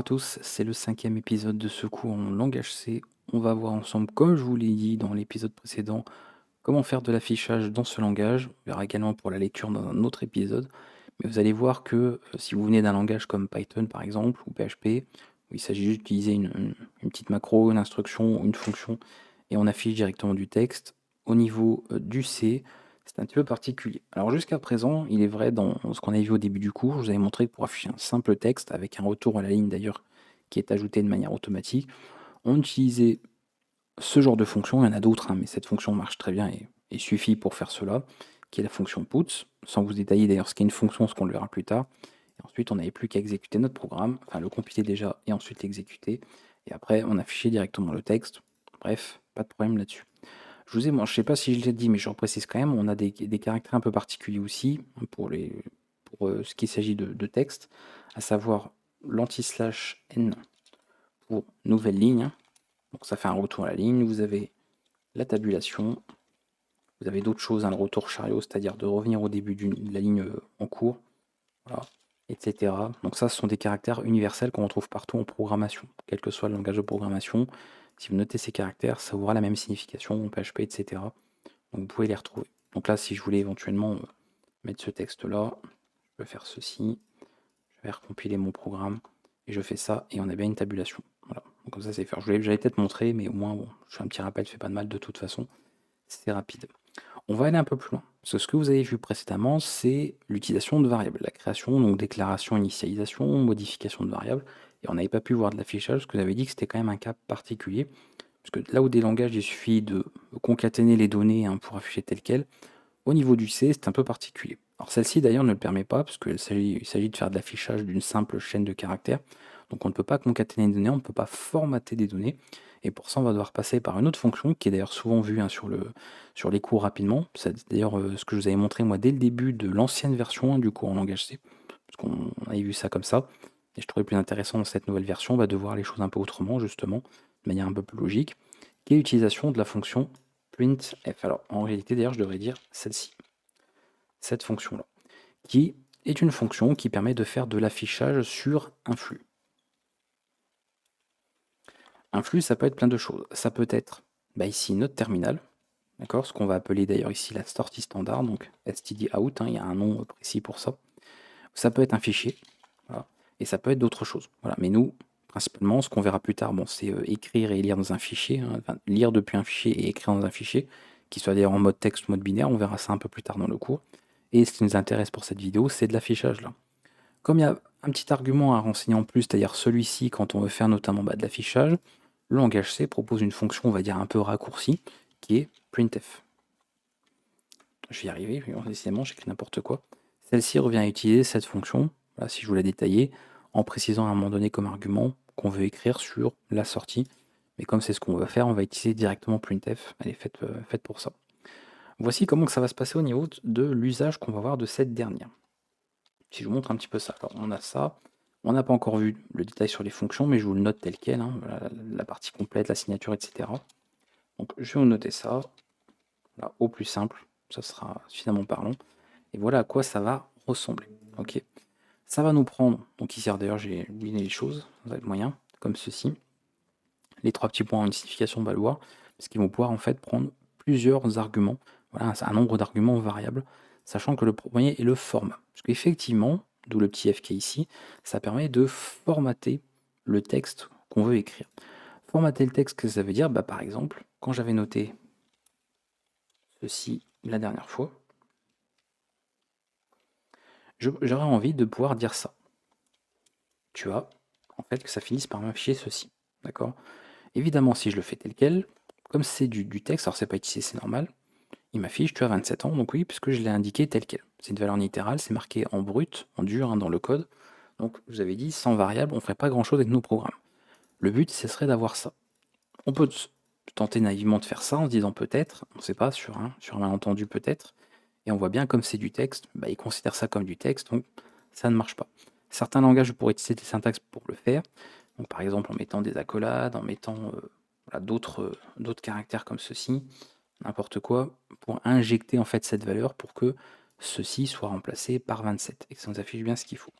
à tous, c'est le 5e épisode de ce cours en langage C. On va voir ensemble, comme je vous l'ai dit dans l'épisode précédent, comment faire de l'affichage dans ce langage. On verra également pour la lecture dans un autre épisode. Mais vous allez voir que si vous venez d'un langage comme Python par exemple, ou PHP, où il s'agit juste d'utiliser une petite macro, une instruction, une fonction, et on affiche directement du texte, au niveau du C, c'est un petit peu particulier. Alors jusqu'à présent, il est vrai, dans ce qu'on a vu au début du cours, je vous avais montré que pour afficher un simple texte, avec un retour à la ligne d'ailleurs, qui est ajouté de manière automatique, on utilisait ce genre de fonction. Il y en a d'autres, hein, mais cette fonction marche très bien et suffit pour faire cela, qui est la fonction puts, sans vous détailler d'ailleurs ce qu'est une fonction, ce qu'on le verra plus tard. Et ensuite, on n'avait plus qu'à exécuter notre programme, enfin le compiler déjà et ensuite l'exécuter. Et après, on affichait directement le texte. Bref, pas de problème là-dessus. Moi, je sais pas si je l'ai dit, mais je reprécise quand même, on a des caractères un peu particuliers aussi hein, pour ce qu'il s'agit de texte, à savoir l'anti-slash n pour nouvelle ligne. Donc ça fait un retour à la ligne. Vous avez la tabulation. Vous avez d'autres choses, hein, le retour chariot, c'est-à-dire de revenir au début de la ligne en cours, voilà, etc. Donc ça, ce sont des caractères universels qu'on retrouve partout en programmation, quel que soit le langage de programmation. Si vous notez ces caractères, ça aura la même signification en PHP, etc. Donc vous pouvez les retrouver. Donc là, si je voulais éventuellement mettre ce texte-là, je peux faire ceci, je vais recompiler mon programme, et je fais ça, et on a bien une tabulation. Voilà. Donc comme ça, c'est fait. J'allais peut-être montrer, mais au moins, bon, je fais un petit rappel, ça fait pas de mal de toute façon. C'est rapide. On va aller un peu plus loin. Parce que ce que vous avez vu précédemment, c'est l'utilisation de variables. La création, donc déclaration, initialisation, modification de variables. Et on n'avait pas pu voir de l'affichage, parce que vous avez dit que c'était quand même un cas particulier. Parce que là où des langages, il suffit de concaténer les données hein, pour afficher tel quel, au niveau du C, c'est un peu particulier. Alors celle-ci d'ailleurs ne le permet pas, parce qu'il s'agit de faire de l'affichage d'une simple chaîne de caractères. Donc on ne peut pas concaténer des données, on ne peut pas formater des données. Et pour ça, on va devoir passer par une autre fonction qui est d'ailleurs souvent vue hein, sur les cours rapidement. C'est d'ailleurs ce que je vous avais montré moi dès le début de l'ancienne version hein, du cours en langage C. Parce qu'on avait vu ça comme ça. Et je trouvais plus intéressant dans cette nouvelle version de voir les choses un peu autrement, justement, de manière un peu plus logique, qui est l'utilisation de la fonction printf. Alors en réalité d'ailleurs je devrais dire celle-ci, cette fonction-là, qui est une fonction qui permet de faire de l'affichage sur un flux. Un flux, ça peut être plein de choses. Ça peut être ici notre terminal, d'accord, ce qu'on va appeler d'ailleurs ici la sortie standard, donc stdout, hein, il y a un nom précis pour ça. Ça peut être un fichier, voilà, et ça peut être d'autres choses. Voilà. Mais nous, principalement, ce qu'on verra plus tard, bon, c'est écrire et lire dans un fichier, hein, enfin, lire depuis un fichier et écrire dans un fichier, qui soit d'ailleurs en mode texte ou mode binaire, on verra ça un peu plus tard dans le cours. Et ce qui nous intéresse pour cette vidéo, c'est de l'affichage là. Comme il y a un petit argument à renseigner en plus, c'est-à-dire celui-ci quand on veut faire notamment de l'affichage, le langage C propose une fonction, on va dire un peu raccourcie, qui est printf. Je vais y arriver, décidément j'écris n'importe quoi. Celle-ci revient à utiliser cette fonction, là, si je vous la détailler, en précisant à un moment donné comme argument qu'on veut écrire sur la sortie. Mais comme c'est ce qu'on veut faire, on va utiliser directement printf, elle est faite pour ça. Voici comment que ça va se passer au niveau de l'usage qu'on va voir de cette dernière. Si je vous montre un petit peu ça, alors on a ça, on n'a pas encore vu le détail sur les fonctions, mais je vous le note tel quel, hein, voilà, la partie complète, la signature, etc. Donc je vais vous noter ça, là, au plus simple, ça sera suffisamment parlant, et voilà à quoi ça va ressembler. Ok, ça va nous prendre, donc ici d'ailleurs j'ai oublié les choses, ça va être moyen, comme ceci. Les trois petits points ont une signification valoir, parce qu'ils vont pouvoir en fait prendre plusieurs arguments, voilà, un nombre d'arguments variables, sachant que le premier est le format. Parce qu'effectivement, d'où le petit FK ici, ça permet de formater le texte qu'on veut écrire. Formater le texte, qu'est-ce que ça veut dire par exemple, quand j'avais noté ceci la dernière fois, j'aurais envie de pouvoir dire ça. Tu as, en fait, que ça finisse par m'afficher ceci. D'accord. Évidemment, si je le fais tel quel, comme c'est du texte, alors c'est pas ici, c'est normal, il m'affiche, tu as 27 ans, donc oui, puisque je l'ai indiqué tel quel. C'est une valeur littérale, c'est marqué en brut, en dur hein, dans le code. Donc je vous avais dit, sans variable, on ne ferait pas grand-chose avec nos programmes. Le but, ce serait d'avoir ça. On peut tenter naïvement de faire ça en se disant peut-être, on ne sait pas, sur un malentendu peut-être, et on voit bien comme c'est du texte, il considère ça comme du texte, donc ça ne marche pas. Certains langages pourraient utiliser des syntaxes pour le faire, donc par exemple en mettant des accolades, en mettant voilà, d'autres caractères comme ceci, n'importe quoi, pour injecter en fait cette valeur pour que ceci soit remplacé par 27 et que ça nous affiche bien ce qu'il faut.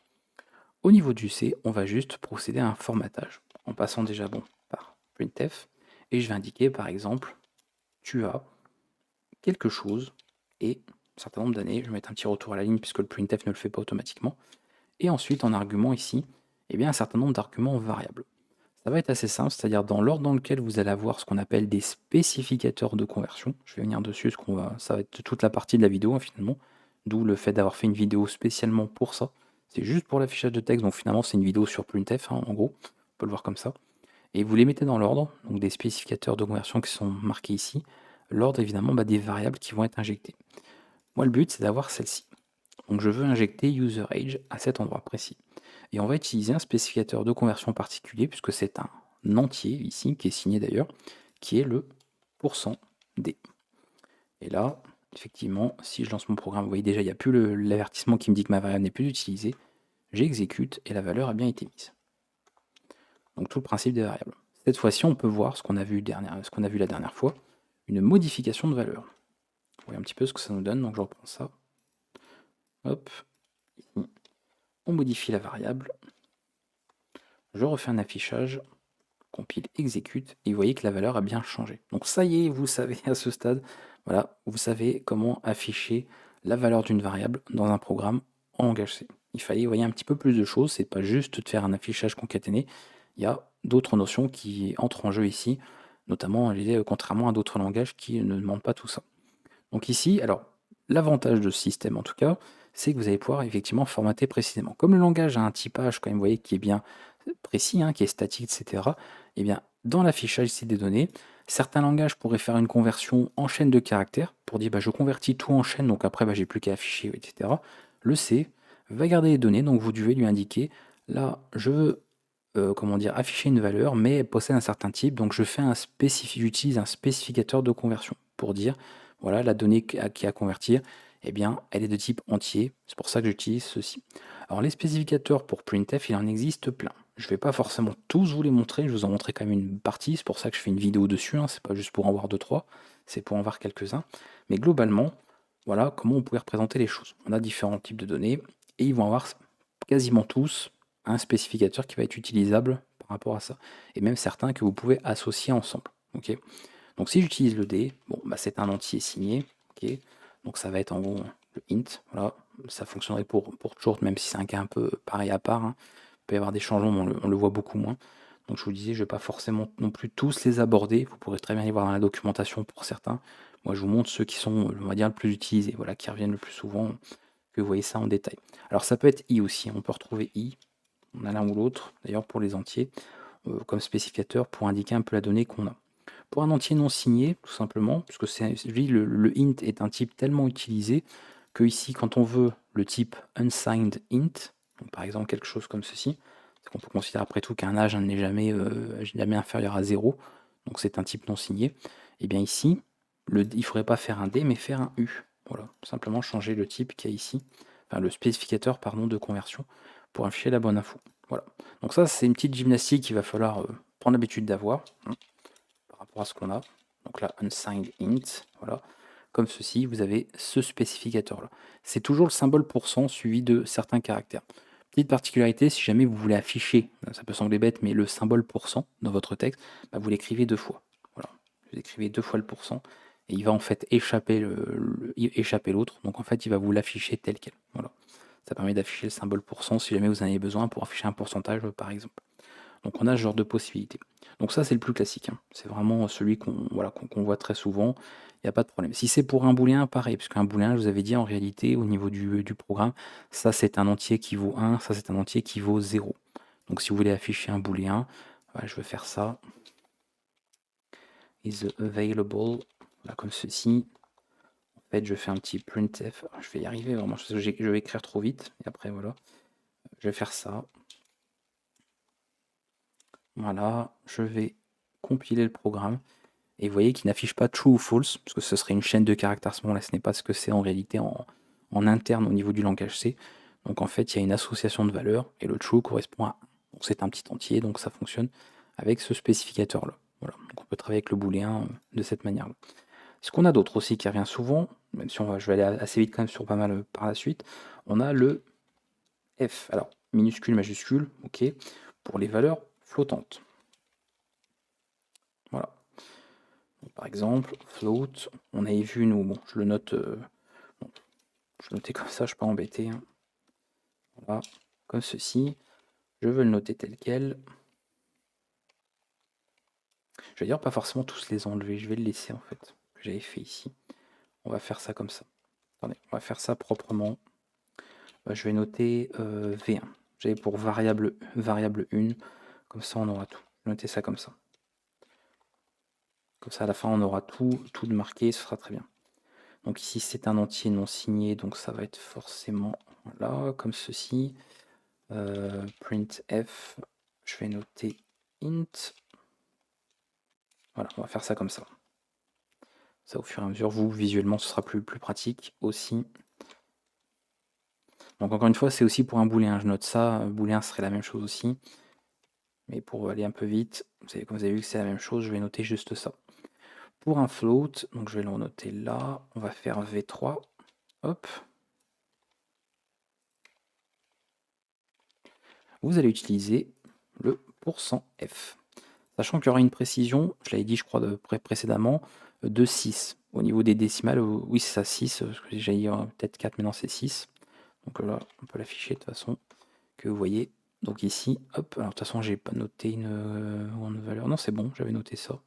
Au niveau du C, on va juste procéder à un formatage en passant déjà par printf et je vais indiquer par exemple tu as quelque chose et un certain nombre d'années, je vais mettre un petit retour à la ligne puisque le printf ne le fait pas automatiquement. Et ensuite en argument ici, eh bien, un certain nombre d'arguments variables. Ça va être assez simple, c'est-à-dire dans l'ordre dans lequel vous allez avoir ce qu'on appelle des spécificateurs de conversion. Je vais venir dessus, ça va être toute la partie de la vidéo finalement, d'où le fait d'avoir fait une vidéo spécialement pour ça. C'est juste pour l'affichage de texte, donc finalement c'est une vidéo sur printf, en gros, on peut le voir comme ça. Et vous les mettez dans l'ordre, donc des spécificateurs de conversion qui sont marqués ici, l'ordre évidemment des variables qui vont être injectées. Moi le but c'est d'avoir celle-ci. Donc je veux injecter user_age à cet endroit précis. Et on va utiliser un spécificateur de conversion particulier, puisque c'est un entier ici, qui est signé d'ailleurs, qui est le %d. Et là, effectivement, si je lance mon programme, vous voyez déjà, il n'y a plus l'avertissement qui me dit que ma variable n'est plus utilisée. J'exécute et la valeur a bien été mise. Donc tout le principe des variables. Cette fois-ci, on peut voir ce qu'on a vu la dernière fois, une modification de valeur. Vous voyez un petit peu ce que ça nous donne, donc je reprends ça. Hop, ici, on modifie la variable. Je refais un affichage, compile, exécute, et vous voyez que la valeur a bien changé. Donc ça y est, vous savez à ce stade, voilà, vous savez comment afficher la valeur d'une variable dans un programme en langage C. Il fallait, vous voyez, un petit peu plus de choses, c'est pas juste de faire un affichage concaténé, il y a d'autres notions qui entrent en jeu ici, notamment, contrairement à d'autres langages qui ne demandent pas tout ça. Donc ici, alors, l'avantage de ce système en tout cas, c'est que vous allez pouvoir effectivement formater précisément. Comme le langage a un typage, quand même, vous voyez, qui est bien précis, qui est statique, etc., et bien, dans l'affichage ici des données, certains langages pourraient faire une conversion en chaîne de caractères, pour dire je convertis tout en chaîne, donc après j'ai plus qu'à afficher, etc. Le C va garder les données, donc vous devez lui indiquer, là, je veux afficher une valeur, mais elle possède un certain type, donc j'utilise un spécificateur de conversion pour dire, voilà, la donnée qui est à convertir, eh bien, elle est de type entier, c'est pour ça que j'utilise ceci. Alors les spécificateurs pour printf, il en existe plein. Je ne vais pas forcément tous vous les montrer, je vous en montrer quand même une partie, c'est pour ça que je fais une vidéo dessus, c'est pas juste pour en voir 2-3, c'est pour en voir quelques-uns. Mais globalement, voilà comment on pourrait représenter les choses. On a différents types de données, et ils vont avoir quasiment tous un spécificateur qui va être utilisable par rapport à ça. Et même certains que vous pouvez associer ensemble. Ok. Donc si j'utilise le D, c'est un entier signé. Ok. Donc ça va être en gros le int. Voilà. Ça fonctionnerait pour short, même si c'est un cas un peu pareil à part. Il peut y avoir des changements, mais on le voit beaucoup moins. Donc je vous disais, je ne vais pas forcément non plus tous les aborder. Vous pourrez très bien les voir dans la documentation pour certains. Moi, je vous montre ceux qui sont, on va dire, le plus utilisés, voilà, qui reviennent le plus souvent, que vous voyez ça en détail. Alors ça peut être i aussi. On peut retrouver i. On a l'un ou l'autre, d'ailleurs pour les entiers, comme spécificateur pour indiquer un peu la donnée qu'on a. Pour un entier non signé, tout simplement, puisque le int est un type tellement utilisé que ici, quand on veut le type unsigned int, donc par exemple quelque chose comme ceci, c'est qu'on peut considérer après tout qu'un âge n'est jamais inférieur à 0, donc c'est un type non signé, et bien ici, il ne faudrait pas faire un D, mais faire un U. Voilà, simplement changer le type qu'il y a ici, enfin le spécificateur pardon, de conversion, pour afficher la bonne info. Voilà. Donc ça, c'est une petite gymnastique qu'il va falloir prendre l'habitude d'avoir par rapport à ce qu'on a. Donc là, unsigned int, voilà. Comme ceci, vous avez ce spécificateur-là. C'est toujours le symbole % suivi de certains caractères. Petite particularité, si jamais vous voulez afficher, ça peut sembler bête, mais le symbole % dans votre texte, vous l'écrivez 2 fois. Voilà. Vous écrivez 2 fois le %, et il va en fait échapper l'autre. Donc en fait, il va vous l'afficher tel quel. Voilà. Ça permet d'afficher le symbole % si jamais vous en avez besoin pour afficher un pourcentage, par exemple. Donc on a ce genre de possibilité. Donc ça, c'est le plus classique. C'est vraiment celui qu'on voit très souvent. Il n'y a pas de problème. Si c'est pour un booléen, pareil, puisqu'un booléen, je vous avais dit, en réalité, au niveau du programme, ça c'est un entier qui vaut 1, ça c'est un entier qui vaut 0. Donc si vous voulez afficher un booléen, je vais faire ça. Is available, comme ceci. En fait, je fais un petit printf. Je vais y arriver vraiment, je vais écrire trop vite. Et après, voilà. Je vais faire ça. Voilà, je vais compiler le programme. Et vous voyez qu'il n'affiche pas true ou false, parce que ce serait une chaîne de caractères à ce moment-là. Ce n'est pas ce que c'est en réalité en interne au niveau du langage C. Donc en fait, il y a une association de valeurs, et le true correspond à 1. Donc c'est un petit entier, donc ça fonctionne avec ce spécificateur-là. Voilà. Donc on peut travailler avec le booléen de cette manière-là. Ce qu'on a d'autre aussi qui revient souvent, même si je vais aller assez vite quand même sur pas mal par la suite, on a le F. Alors, minuscule, majuscule, ok, pour les valeurs flottantes. Voilà. Donc, par exemple, float, on avait vu, nous, bon, je le note, bon, je vais noter comme ça, je ne suis pas embêté. Hein. Voilà, comme ceci. Je veux le noter tel quel. Je vais dire pas forcément tous les enlever, je vais le laisser en fait, que j'avais fait ici. On va faire ça comme ça. Attendez, on va faire ça proprement. Je vais noter V1. J'avais pour variable 1, comme ça on aura tout. Je vais noter ça comme ça. Comme ça à la fin on aura tout de marqué, ce sera très bien. Donc ici c'est un entier non signé, donc ça va être forcément voilà, comme ceci. Printf, je vais noter int. Voilà, on va faire ça comme ça. Ça au fur et à mesure, vous, visuellement, ce sera plus pratique aussi. Donc encore une fois, c'est aussi pour un booléen. Je note ça, booléen serait la même chose aussi. Mais pour aller un peu vite, comme vous avez vu que c'est la même chose, je vais noter juste ça. Pour un float, donc je vais le noter là, on va faire V3. Hop. Vous allez utiliser le %f. Sachant qu'il y aura une précision, je l'avais dit je crois précédemment, de 6. Au niveau des décimales, oui c'est ça, 6, parce que j'ai peut-être 4, mais non c'est 6. Donc là, on peut l'afficher de toute façon, que vous voyez. Donc ici, hop, alors de toute façon j'ai pas noté une valeur. Non c'est bon, j'avais noté ça.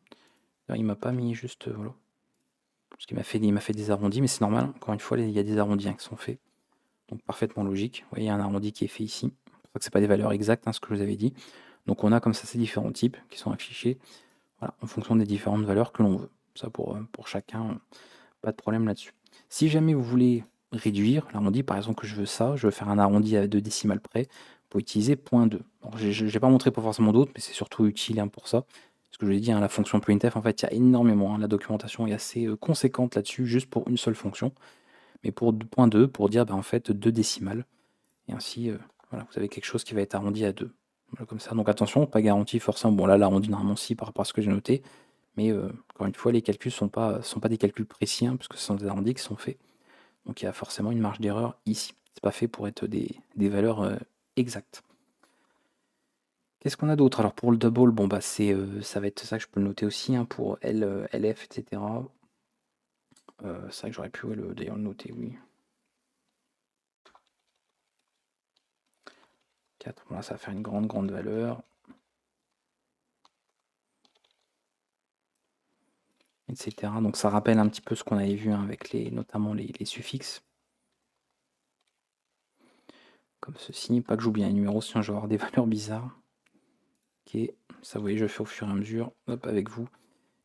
Alors, il m'a pas mis juste, voilà. Parce qu'il m'a fait des arrondis, mais c'est normal, encore une fois, il y a des arrondis qui sont faits. Donc parfaitement logique. Vous voyez, il y a un arrondi qui est fait ici. C'est pour ça que c'est pas des valeurs exactes, hein, ce que je vous avais dit. Donc on a comme ça ces différents types qui sont affichés, voilà, en fonction des différentes valeurs que l'on veut. Ça pour chacun, pas de problème là-dessus. Si jamais vous voulez réduire l'arrondi, par exemple que je veux ça, je veux faire un arrondi à 2 décimales près, pour utiliser .2. Je n'ai pas montré pour forcément d'autres, mais c'est surtout utile hein, pour ça. Ce que je vous ai dit, hein, la fonction printf, en fait, il y a énormément, hein, la documentation est assez conséquente là-dessus, juste pour une seule fonction. Mais pour .2, pour dire en fait 2 décimales. Et ainsi, voilà, vous avez quelque chose qui va être arrondi à 2. Voilà, comme ça. Donc attention, pas garanti forcément. Bon là, l'arrondi normalement si par rapport à ce que j'ai noté. Mais encore une fois, les calculs ne sont pas des calculs précis, hein, puisque ce sont des arrondis qui sont faits. Donc il y a forcément une marge d'erreur ici. C'est pas fait pour être des valeurs exactes. Qu'est-ce qu'on a d'autre? Alors pour le double, bon bah ça va être ça que je peux le noter aussi hein, pour L, LF, etc. C'est vrai que j'aurais pu d'ailleurs le noter, oui. 4, voilà, ça va faire une grande valeur. Etc. Donc ça rappelle un petit peu ce qu'on avait vu hein, avec notamment les suffixes. Comme ceci, pas que j'oublie un numéro, sinon je vais avoir des valeurs bizarres. Ok, ça vous voyez, je fais au fur et à mesure, hop, avec vous,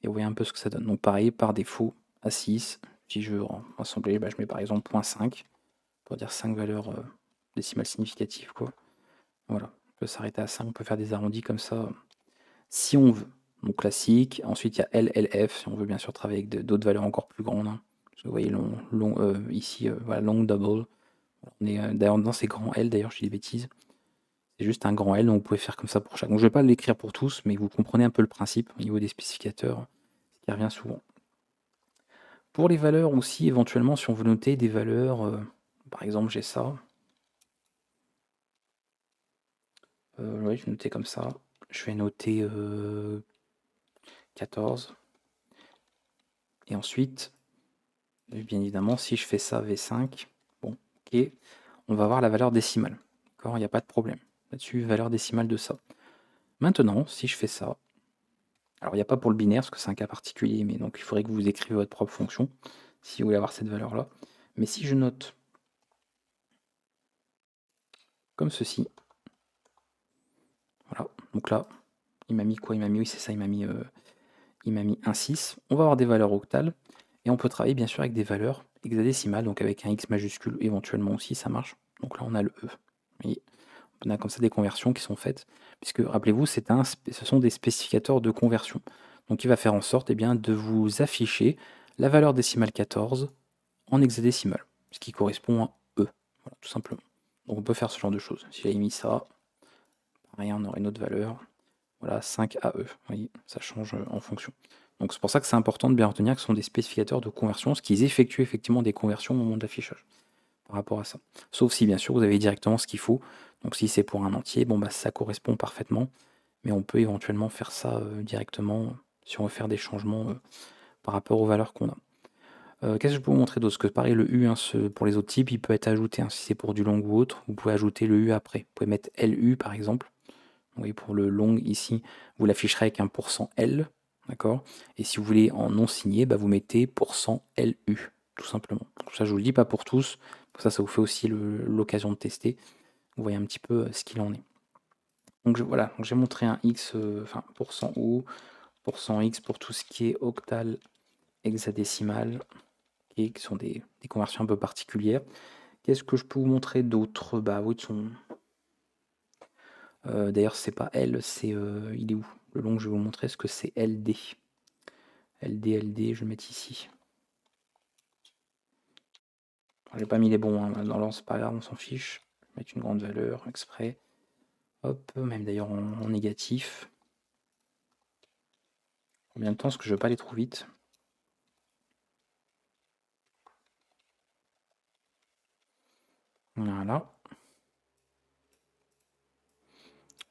et vous voyez un peu ce que ça donne. Donc pareil, par défaut, à 6, si je veux rassembler, je mets par exemple 0.5, pour dire 5 valeurs décimales significatives, quoi. Voilà, on peut s'arrêter à 5, on peut faire des arrondis comme ça, si on veut. Donc classique, ensuite il y a LLF, si on veut bien sûr travailler avec d'autres valeurs encore plus grandes. Hein. Vous voyez ici, voilà, long double. On est d'ailleurs dans ces grands L, d'ailleurs je dis des bêtises. C'est juste un grand L, donc vous pouvez faire comme ça pour chaque. Donc je ne vais pas l'écrire pour tous, mais vous comprenez un peu le principe au niveau des spécificateurs, ce qui revient souvent. Pour les valeurs aussi, éventuellement, si on veut noter des valeurs, par exemple j'ai ça. Oui, je vais noter comme ça. Je vais noter 14. Et ensuite, bien évidemment, si je fais ça V5, bon, ok, on va avoir la valeur décimale. D'accord, il n'y a pas de problème. Là-dessus, valeur décimale de ça. Maintenant, si je fais ça, alors il n'y a pas pour le binaire, parce que c'est un cas particulier, mais donc il faudrait que vous écrivez votre propre fonction, si vous voulez avoir cette valeur-là. Mais si je note comme ceci, voilà, donc là, il m'a mis quoi? Il m'a mis, oui c'est ça, il m'a mis 1,6. On va avoir des valeurs octales, et on peut travailler bien sûr avec des valeurs hexadécimales, donc avec un X majuscule éventuellement aussi, ça marche. Donc là on a le E. Vous voyez, on a comme ça des conversions qui sont faites, puisque rappelez-vous, ce sont des spécificateurs de conversion. Donc il va faire en sorte bien, de vous afficher la valeur décimale 14 en hexadécimal, ce qui correspond à E, voilà, tout simplement. Donc on peut faire ce genre de choses. Si j'avais mis ça, pareil, on aurait une autre valeur. Voilà, 5 AE, vous voyez, ça change en fonction. Donc c'est pour ça que c'est important de bien retenir que ce sont des spécificateurs de conversion, ce qu'ils effectuent effectivement des conversions au moment de l'affichage par rapport à ça. Sauf si bien sûr vous avez directement ce qu'il faut Donc si c'est pour un entier, bon bah ça correspond parfaitement, mais on peut éventuellement faire ça directement si on veut faire des changements par rapport aux valeurs qu'on a. Qu'est-ce que je peux vous montrer d'autre? Parce que pareil, le U, hein, pour les autres types, il peut être ajouté, hein, si c'est pour du long ou autre, vous pouvez ajouter le U après. Vous pouvez mettre LU par exemple. Vous voyez, pour le long ici, vous l'afficherez avec un %L, d'accord? Et si vous voulez en non signé, bah, vous mettez %LU, tout simplement. Donc ça, je vous le dis pas pour tous, ça vous fait aussi l'occasion de tester. Vous voyez un petit peu ce qu'il en est. Donc voilà, j'ai montré un X, enfin %O, %X pour tout ce qui est octal, hexadécimal, qui sont des conversions un peu particulières. Qu'est-ce que je peux vous montrer d'autre? Bah oui, d'ailleurs, c'est pas L, c'est il est où? Le long que je vais vous montrer, est-ce que c'est LD? LD, je vais le mettre ici. J'ai pas mis les bons, hein. Alors c'est pas grave, on s'en fiche. Je vais mettre une grande valeur exprès. Hop, même d'ailleurs en négatif. Combien de temps? Parce que je veux pas aller trop vite. Voilà.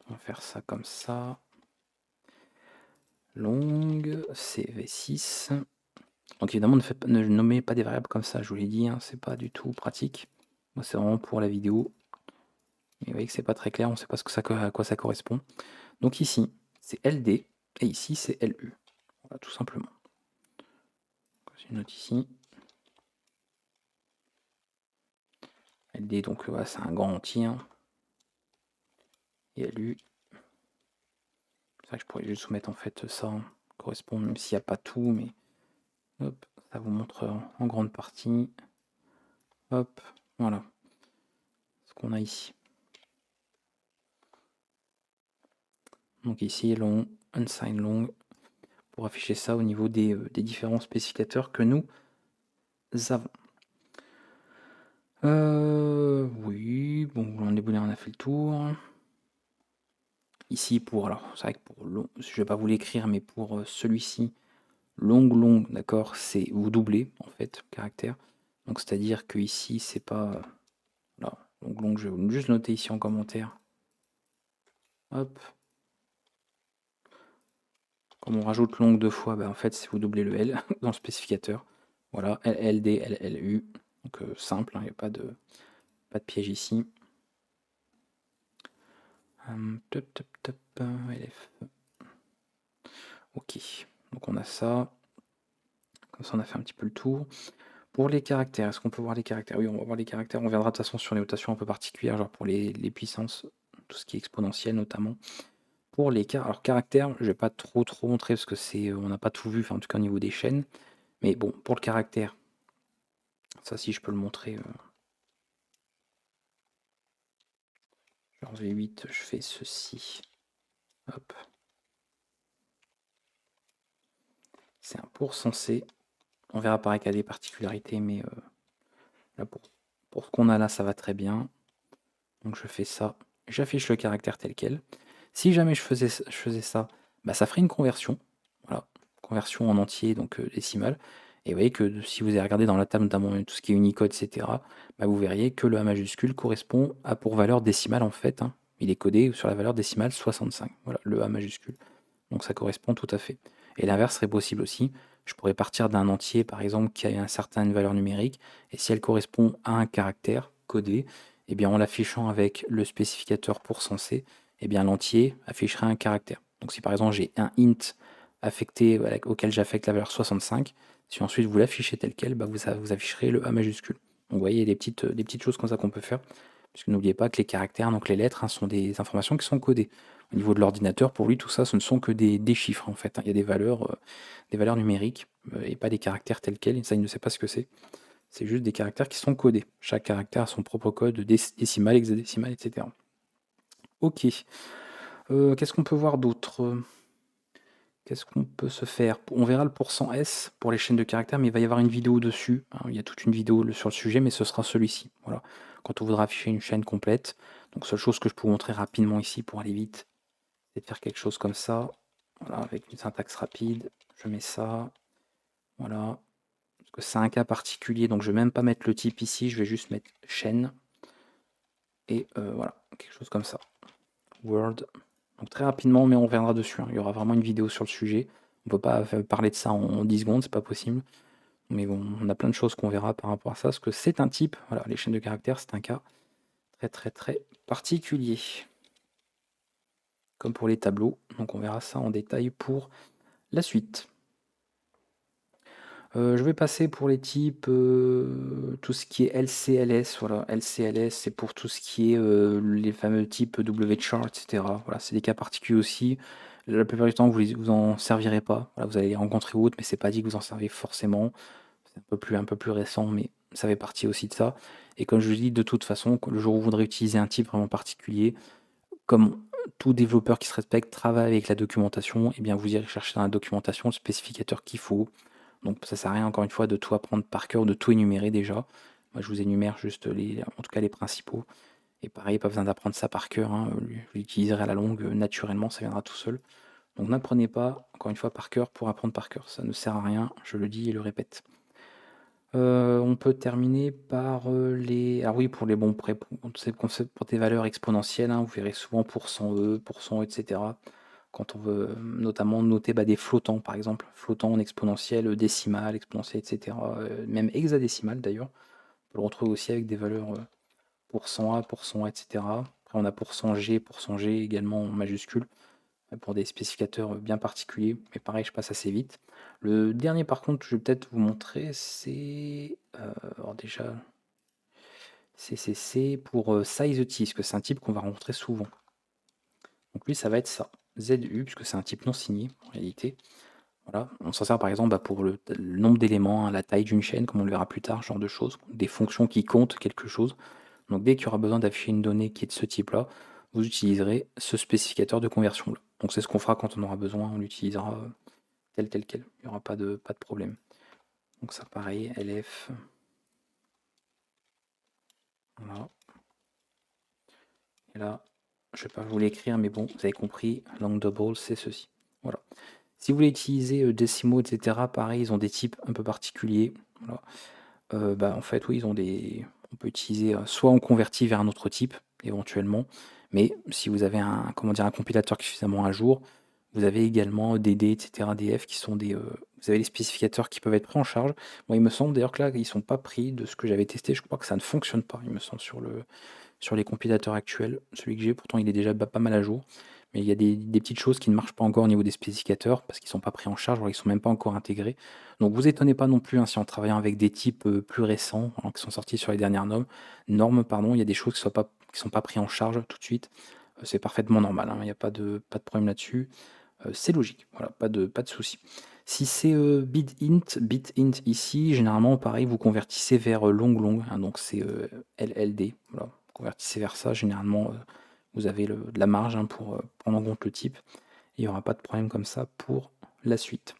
On va faire ça comme ça. Longue, CV6. Donc évidemment, ne nommez pas des variables comme ça, je vous l'ai dit, hein, c'est pas du tout pratique. Moi, c'est vraiment pour la vidéo. Et vous voyez que c'est pas très clair, on sait pas à quoi ça correspond. Donc ici, c'est LD, et ici, c'est LU. Voilà, tout simplement. Je note ici. LD, donc voilà, c'est un grand entier. Hein. Et LU. C'est vrai que je pourrais juste soumettre en fait ça, hein, correspond, même s'il n'y a pas tout, mais hop, ça vous montre en grande partie. Hop, voilà. Ce qu'on a ici. Donc ici, long, unsigned long, pour afficher ça au niveau des différents spécificateurs que nous avons. Oui, bon, on est booléen, on a fait le tour. Ici, alors, c'est vrai que pour long, je vais pas vous l'écrire, mais pour celui-ci, long, d'accord, c'est vous doublez, en fait, caractère. Donc, c'est-à-dire que ici, c'est pas. Là, long, je vais juste noter ici en commentaire. Hop. Comme on rajoute long deux fois, en fait, c'est vous doublez le L dans le spécificateur. Voilà, LLD, LLU. Donc, simple, il n'y a pas de piège ici. LF. Ok, donc on a ça. Comme ça, on a fait un petit peu le tour. Pour les caractères, est-ce qu'on peut voir les caractères? Oui, on va voir les caractères. On viendra de toute façon sur les notations un peu particulières, genre pour les puissances, tout ce qui est exponentiel notamment. Pour les caractères, je vais pas trop montrer parce que on n'a pas tout vu, enfin en tout cas au niveau des chaînes. Mais bon, pour le caractère, ça si je peux le montrer. Genre V8, je fais ceci. Hop. C'est un % On verra pareil qu'il y a des particularités, mais là pour ce qu'on a là, ça va très bien. Donc je fais ça. J'affiche le caractère tel quel. Si jamais je faisais ça, bah, ça ferait une conversion. Voilà, conversion en entier, donc décimale. Et vous voyez que si vous avez regardé dans la table, notamment tout ce qui est Unicode, etc., bah, vous verriez que le A majuscule correspond à pour valeur décimale en fait. Hein. Il est codé sur la valeur décimale 65. Voilà, le A majuscule. Donc ça correspond tout à fait. Et l'inverse serait possible aussi. Je pourrais partir d'un entier, par exemple, qui a une certaine valeur numérique, et si elle correspond à un caractère codé, eh bien en l'affichant avec le spécificateur %C, eh bien l'entier affichera un caractère. Donc si par exemple j'ai un int affecté auquel j'affecte la valeur 65, si ensuite vous l'affichez tel quel, bah vous afficherez le A majuscule. Donc vous voyez, il y a des petites choses comme ça qu'on peut faire, puisque n'oubliez pas que les caractères, donc les lettres, hein, sont des informations qui sont codées. Au niveau de l'ordinateur, pour lui, tout ça, ce ne sont que des chiffres en fait. Hein. Il y a des valeurs numériques et pas des caractères tels quels. Et ça, il ne sait pas ce que c'est. C'est juste des caractères qui sont codés. Chaque caractère a son propre code, décimal, hexadécimal, etc. Ok. Qu'est-ce qu'on peut voir d'autre? Qu'est-ce qu'on peut se faire? On verra le %S pour les chaînes de caractères, mais il va y avoir une vidéo dessus. Hein. Il y a toute une vidéo sur le sujet, mais ce sera celui-ci. Voilà. Quand on voudra afficher une chaîne complète. Donc, seule chose que je peux vous montrer rapidement ici pour aller vite, c'est de faire quelque chose comme ça. Voilà, avec une syntaxe rapide. Je mets ça. Voilà. Parce que c'est un cas particulier, donc je ne vais même pas mettre le type ici, je vais juste mettre chaîne. Et voilà, quelque chose comme ça. Word. Donc très rapidement, mais on reviendra dessus, hein. Il y aura vraiment une vidéo sur le sujet. On peut pas parler de ça en 10 secondes, c'est pas possible. Mais bon, on a plein de choses qu'on verra par rapport à ça, parce que c'est un type, voilà, les chaînes de caractères, c'est un cas très très très particulier. Comme pour les tableaux, donc on verra ça en détail pour la suite. Je vais passer pour les types, tout ce qui est LCLS. Voilà, LCLS, c'est pour tout ce qui est les fameux types WChart, etc. Voilà, c'est des cas particuliers aussi. La plupart du temps, vous en servirez pas. Voilà, vous allez les rencontrer ou autre, mais c'est pas dit que vous en servez forcément. C'est un peu plus récent, mais ça fait partie aussi de ça. Et comme je vous dis, de toute façon, le jour où vous voudrez utiliser un type vraiment particulier, comme tout développeur qui se respecte travaille avec la documentation, et bien vous irez chercher dans la documentation le spécificateur qu'il faut. Donc ça sert à rien encore une fois de tout apprendre par cœur, de tout énumérer déjà. Moi je vous énumère juste en tout cas les principaux. Et pareil, pas besoin d'apprendre ça par cœur, hein. Vous l'utiliserez à la longue, naturellement, ça viendra tout seul. Donc n'apprenez pas, encore une fois, par cœur pour apprendre par cœur. Ça ne sert à rien, je le dis et le répète. On peut terminer par les. Ah oui, pour les bons prêts, pour des valeurs exponentielles, hein, vous verrez souvent %e, %, etc. Quand on veut notamment noter des flottants, par exemple, flottants en exponentielle, décimale, exponentielle, etc. Même hexadécimale d'ailleurs. On peut le retrouver aussi avec des valeurs %a, %a, etc. Après, on a %g également en majuscule pour des spécificateurs bien particuliers, mais pareil, je passe assez vite. Le dernier, par contre, je vais peut-être vous montrer, c'est alors déjà c'est pour sizeT, parce que c'est un type qu'on va rencontrer souvent. Donc lui, ça va être ça, ZU, puisque c'est un type non signé en réalité. Voilà. On s'en sert par exemple pour le nombre d'éléments, hein, la taille d'une chaîne, comme on le verra plus tard, ce genre de choses, des fonctions qui comptent quelque chose. Donc dès qu'il y aura besoin d'afficher une donnée qui est de ce type-là, vous utiliserez ce spécificateur de conversion-là. Donc c'est ce qu'on fera quand on aura besoin, on l'utilisera tel quel. Il n'y aura pas de problème. Donc ça pareil, LF. Voilà. Et là, je ne vais pas vous l'écrire, mais bon, vous avez compris, long double, c'est ceci. Voilà. Si vous voulez utiliser décimaux, etc., pareil, ils ont des types un peu particuliers. Voilà. En fait, oui, on peut utiliser, soit on convertit vers un autre type, éventuellement, mais si vous avez un compilateur qui est suffisamment à jour, vous avez également DD, etc., DF qui sont vous avez les spécificateurs qui peuvent être pris en charge. Moi, il me semble d'ailleurs que là, ils sont pas pris de ce que j'avais testé. Je crois que ça ne fonctionne pas, il me semble, sur les compilateurs actuels. Celui que j'ai, pourtant, il est déjà pas mal à jour. Mais il y a des petites choses qui ne marchent pas encore au niveau des spécificateurs parce qu'ils ne sont pas pris en charge, voire ils ne sont même pas encore intégrés. Donc vous étonnez pas non plus, hein, si en travaillant avec des types plus récents, hein, qui sont sortis sur les dernières normes, pardon, il y a des choses qui ne sont pas pris en charge tout de suite. C'est parfaitement normal, hein, il n'y a pas de problème là-dessus. C'est logique, voilà, pas de souci. Si c'est bit int ici, généralement pareil, vous convertissez vers long, hein, donc c'est LLD. Voilà, vous convertissez vers ça, généralement vous avez de la marge, hein, pour prendre en compte le type. Il n'y aura pas de problème comme ça pour la suite.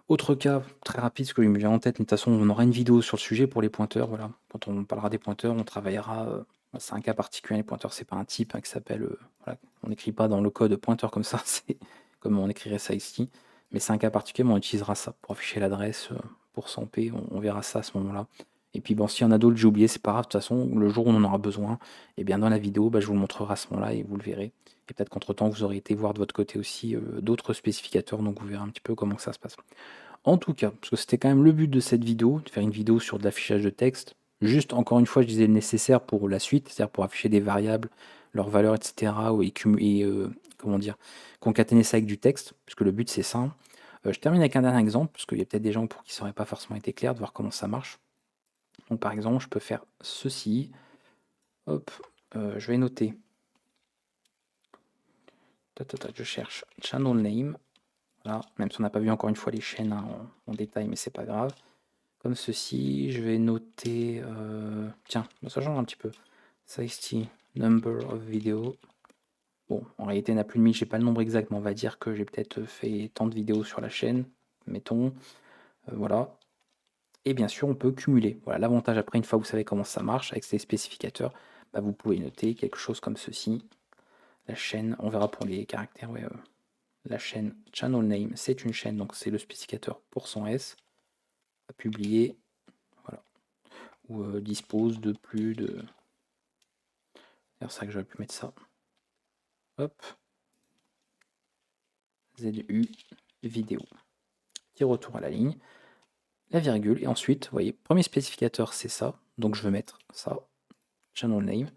Autre cas très rapide, ce que il me vient en tête, mais de toute façon on aura une vidéo sur le sujet pour les pointeurs. Voilà. Quand on parlera des pointeurs, on travaillera. C'est un cas particulier, les pointeurs, c'est pas un type, hein, qui s'appelle. Voilà, on n'écrit pas dans le code pointeur comme ça, c'est comme on écrirait ça ici. Mais c'est un cas particulier, mais on utilisera ça pour afficher l'adresse, pour 100p, on verra ça à ce moment-là. Et puis bon, s'il y en a d'autres, j'ai oublié, c'est pas grave, de toute façon, le jour où on en aura besoin, et bien dans la vidéo, je vous le montrerai à ce moment-là et vous le verrez. Et peut-être qu'entre-temps, vous aurez été voir de votre côté aussi d'autres spécificateurs, donc vous verrez un petit peu comment ça se passe. En tout cas, parce que c'était quand même le but de cette vidéo, de faire une vidéo sur de l'affichage de texte. Juste, encore une fois, je disais le nécessaire pour la suite, c'est-à-dire pour afficher des variables, leurs valeurs, etc. Comment dire, concaténer ça avec du texte, puisque le but c'est ça, hein. Je termine avec un dernier exemple, parce qu'il y a peut-être des gens pour qui ça n'aurait pas forcément été clair de voir comment ça marche. Donc par exemple, je peux faire ceci. Hop, je vais noter. Je cherche channel name. Voilà, même si on n'a pas vu encore une fois les chaînes, hein, en détail, mais c'est pas grave. Comme ceci, je vais noter, tiens, ça change un petit peu. Size number of video. Bon, en réalité, il n'y en a plus de 1000, j'ai pas le nombre exact, mais on va dire que j'ai peut-être fait tant de vidéos sur la chaîne, mettons. Voilà. Et bien sûr, on peut cumuler. Voilà, l'avantage après, une fois que vous savez comment ça marche avec ces spécificateurs, vous pouvez noter quelque chose comme ceci. La chaîne, on verra pour les caractères, ouais, la chaîne channel name, c'est une chaîne, donc c'est le spécificateur %s à publier. Voilà. Ou dispose de plus de Alors c'est vrai que j'aurais pu mettre ça. Hop, ZU, vidéo. Petit retour à la ligne, la virgule, et ensuite, vous voyez, premier spécificateur, c'est ça, donc je vais mettre ça, channel name,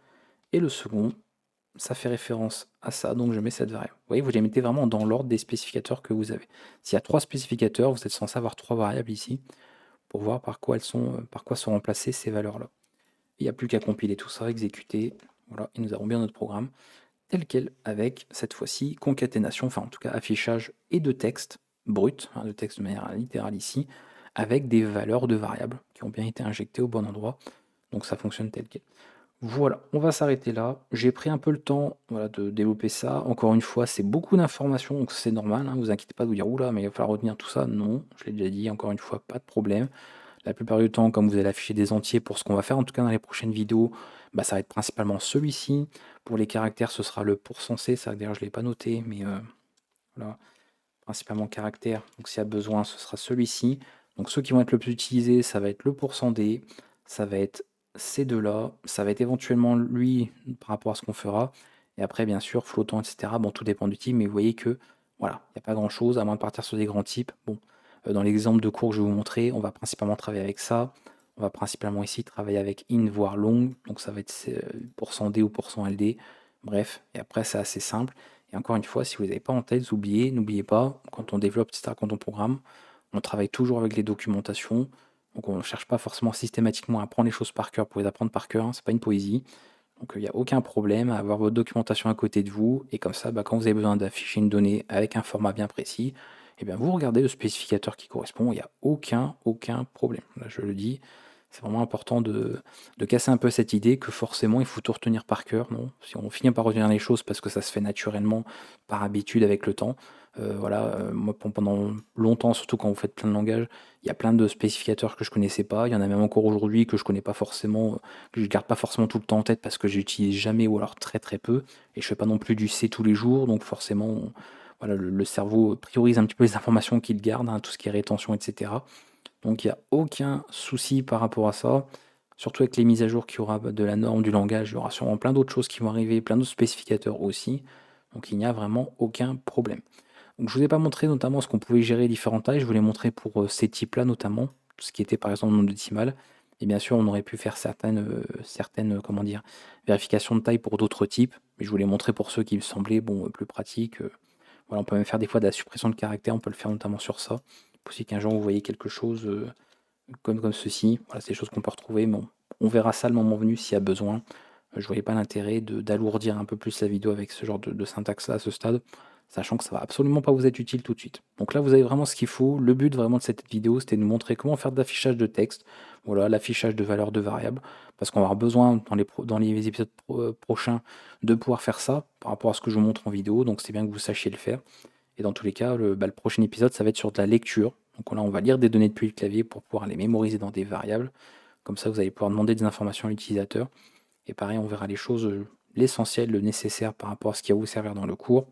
et le second, ça fait référence à ça, donc je mets cette variable. Vous voyez, vous les mettez vraiment dans l'ordre des spécificateurs que vous avez. S'il y a 3 spécificateurs, vous êtes censé avoir 3 variables ici, pour voir par quoi sont remplacées ces valeurs-là. Il n'y a plus qu'à compiler tout ça, exécuter, voilà, et nous avons bien notre programme tel quel, avec cette fois-ci concaténation, enfin en tout cas affichage et de texte brut, de texte de manière littérale ici, avec des valeurs de variables qui ont bien été injectées au bon endroit, donc ça fonctionne tel quel. Voilà, on va s'arrêter là. J'ai pris un peu le temps, voilà, de développer ça. Encore une fois, c'est beaucoup d'informations, donc c'est normal, hein, vous inquiétez pas de vous dire oula, mais il va falloir retenir tout ça. Non, je l'ai déjà dit, encore une fois, pas de problème. La plupart du temps, comme vous allez afficher des entiers pour ce qu'on va faire, en tout cas dans les prochaines vidéos, bah, ça va être principalement celui-ci. Pour les caractères, ce sera le %C, ça d'ailleurs je ne l'ai pas noté, mais voilà, principalement caractère. Donc s'il y a besoin, ce sera celui-ci. Donc ceux qui vont être le plus utilisés, ça va être le %D, ça va être ces deux-là, ça va être éventuellement lui par rapport à ce qu'on fera. Et après, bien sûr, flottant, etc. Bon, tout dépend du type, mais vous voyez que voilà, il n'y a pas grand-chose, à moins de partir sur des grands types. Bon, dans l'exemple de cours que je vais vous montrer, on va principalement travailler avec ça. On va principalement ici travailler avec in, voire long. Donc ça va être %D ou %LD. Bref, et après, c'est assez simple. Et encore une fois, si vous n'avez pas en tête, n'oubliez pas, quand on développe, etc., quand on programme, on travaille toujours avec les documentations. Donc on ne cherche pas forcément systématiquement à apprendre les choses par cœur pour les apprendre par cœur, hein, c'est pas une poésie. Donc il n'y a aucun problème à avoir votre documentation à côté de vous, et comme ça, bah, quand vous avez besoin d'afficher une donnée avec un format bien précis, eh bien, vous regardez le spécificateur qui correspond, il n'y a aucun problème. Là, je le dis, c'est vraiment important de casser un peu cette idée que forcément il faut tout retenir par cœur. Non, si on finit par retenir les choses parce que ça se fait naturellement, par habitude avec le temps. Voilà, moi pendant longtemps, surtout quand vous faites plein de langages, il y a plein de spécificateurs que je connaissais pas. Il y en a même encore aujourd'hui que je connais pas forcément, que je garde pas forcément tout le temps en tête parce que j'utilise jamais ou alors très peu. Et je fais pas non plus du C tous les jours, donc forcément, voilà, le cerveau priorise un petit peu les informations qu'il garde, hein, tout ce qui est rétention, etc. Donc il n'y a aucun souci par rapport à ça. Surtout avec les mises à jour qu'il y aura de la norme, du langage, il y aura sûrement plein d'autres choses qui vont arriver, plein d'autres spécificateurs aussi. Donc il n'y a vraiment aucun problème. Donc je ne vous ai pas montré notamment ce qu'on pouvait gérer différentes tailles, je vous l'ai montré pour ces types-là notamment, tout ce qui était par exemple le nombre décimal. Et bien sûr, on aurait pu faire certaines comment dire, vérifications de taille pour d'autres types, mais je vous l'ai montré pour ceux qui me semblaient bon, plus pratiques. Voilà, on peut même faire des fois de la suppression de caractères, on peut le faire notamment sur ça. Si qu'un jour vous voyez quelque chose comme ceci, voilà, c'est des choses qu'on peut retrouver, mais on verra ça le moment venu s'il y a besoin. Je ne voyais pas l'intérêt d'alourdir un peu plus la vidéo avec ce genre de syntaxe-là à ce stade, sachant que ça va absolument pas vous être utile tout de suite. Donc là, vous avez vraiment ce qu'il faut. Le but vraiment de cette vidéo, c'était de vous montrer comment faire de l'affichage de texte, voilà, l'affichage de valeurs de variables, parce qu'on va avoir besoin dans les épisodes prochains de pouvoir faire ça par rapport à ce que je vous montre en vidéo, donc c'est bien que vous sachiez le faire. Et dans tous les cas, le prochain épisode, ça va être sur de la lecture. Donc là, on va lire des données depuis le clavier pour pouvoir les mémoriser dans des variables. Comme ça, vous allez pouvoir demander des informations à l'utilisateur. Et pareil, on verra les choses, l'essentiel, le nécessaire par rapport à ce qui va vous servir dans le cours.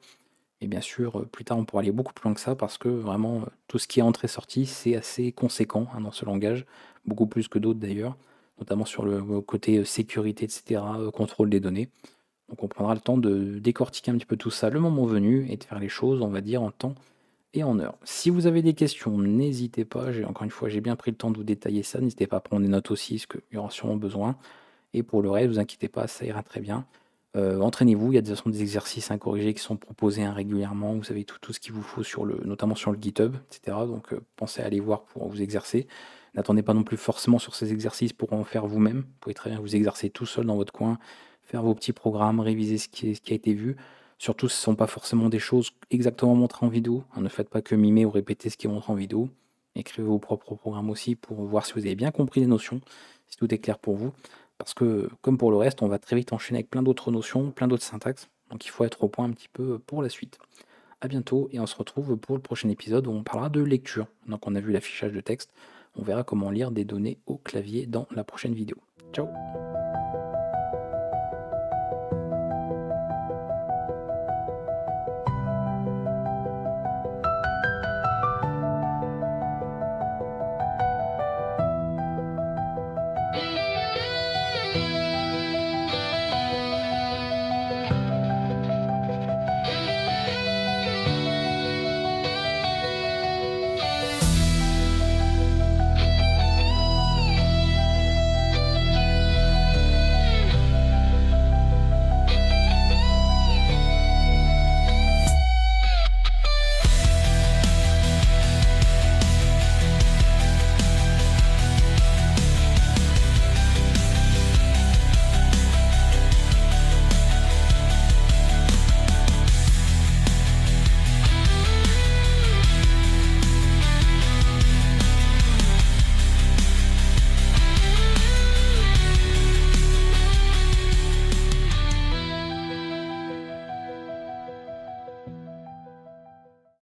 Et bien sûr, plus tard, on pourra aller beaucoup plus loin que ça parce que vraiment, tout ce qui est entrée-sortie, c'est assez conséquent, hein, dans ce langage, beaucoup plus que d'autres d'ailleurs, notamment sur le côté sécurité, etc., contrôle des données. Donc on prendra le temps de décortiquer un petit peu tout ça le moment venu et de faire les choses, on va dire, en temps et en heure. Si vous avez des questions, n'hésitez pas. Encore une fois, j'ai bien pris le temps de vous détailler ça. N'hésitez pas à prendre des notes aussi, parce qu'il y aura sûrement besoin. Et pour le reste, ne vous inquiétez pas, ça ira très bien. Entraînez-vous, il y a des exercices à corriger qui sont proposés, hein, régulièrement. Vous avez tout ce qu'il vous faut notamment sur le GitHub, etc. Donc pensez à aller voir pour vous exercer. N'attendez pas non plus forcément sur ces exercices pour en faire vous-même. Vous pouvez très bien vous exercer tout seul dans votre coin, faire vos petits programmes, réviser ce qui a été vu. Surtout si ce ne sont pas forcément des choses exactement montrées en vidéo, hein. Ne faites pas que mimer ou répéter ce qui est montré en vidéo. Écrivez vos propres programmes aussi pour voir si vous avez bien compris les notions, si tout est clair pour vous. Parce que, comme pour le reste, on va très vite enchaîner avec plein d'autres notions, plein d'autres syntaxes. Donc il faut être au point un petit peu pour la suite. A bientôt et on se retrouve pour le prochain épisode où on parlera de lecture. Donc on a vu l'affichage de texte, on verra comment lire des données au clavier dans la prochaine vidéo. Ciao!